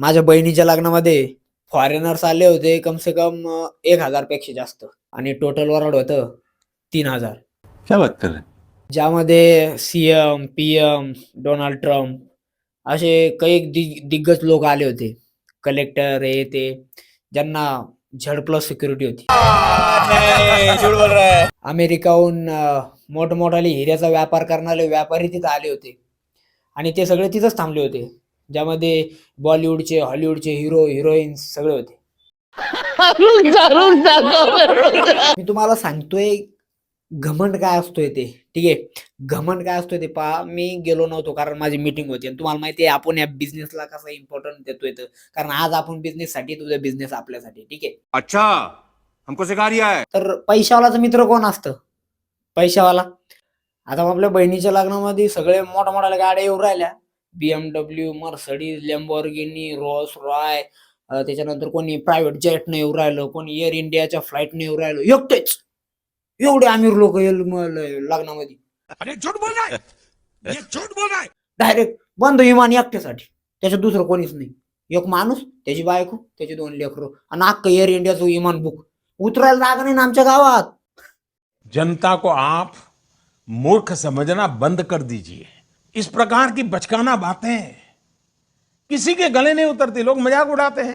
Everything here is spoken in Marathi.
माझ्या बहिणीच्या लग्नामध्ये फॉरेनर्स आले होते कम से कम 1000 पेक्षा जास्त आणि टोटल वराड होतं 3000. क्या बात कर रहे हैं? ज्यामध्ये सीएम, पीएम, डोनाल्ड ट्रम्प असे काही दिग्गज लोक आले होते. कलेक्टर हे ते ज्यांना झेड+ सिक्युरिटी होती. अमेरिकाहून मोठमोठाले हिऱ्याचा व्यापार करणारे व्यापारी तिथं आले होते आणि ते सगळे तिथंच थांबले होते. ज्यामध्ये बॉलिवूडचे, हॉलिवूडचे हिरो, हिरोईन्स सगळे होते. मी तुम्हाला सांगतोय घमंड काय असतोय ते. ठीक आहे. घमंड काय असतोय ते पहा. मी गेलो नव्हतो कारण माझी मीटिंग होती आणि तुम्हाला माहिती आहे आपण या बिझनेसला कसा इम्पॉर्टन्स देतोय कारण आज आपण बिझनेससाठी तुझा बिझनेस आपल्यासाठी. ठीक आहे. अच्छा हमको सिखा रिया है. तर पैशावालाचा मित्र कोण असतं? पैशावाला. आता आपल्या बहिणीच्या लग्नामध्ये सगळे मोठ्या गाड्या येऊन राहिल्या. BMW, Mercedes, Lamborghini, Rolls Royce, त्याच्यानंतर कोणी प्रायव्हेट जेटने येऊन राहिलं, कोणी एअर इंडियाच्या फ्लाईटने येऊन राहिलं. एकटेच एवढे अमीर लोक लग्नामध्ये. अरे झूठ बोल रहा है, ये झूठ बोल रहा है. डायरेक्ट बंद विमान एकट्यासाठी. त्याच्यात दुसरं कोणीच नाही. एक माणूस, त्याची बायको, त्याची 2 लेकरं आणि अख्खं एअर इंडियाचं विमान बुक. उतरायला जागा नाही ना आमच्या गावात. जनता को आप मूर्ख समझना बंद कर दीजिए. इस प्रकार की बचकाना बातें किसी के गले नहीं उतरती, लोग मजाक उड़ाते हैं.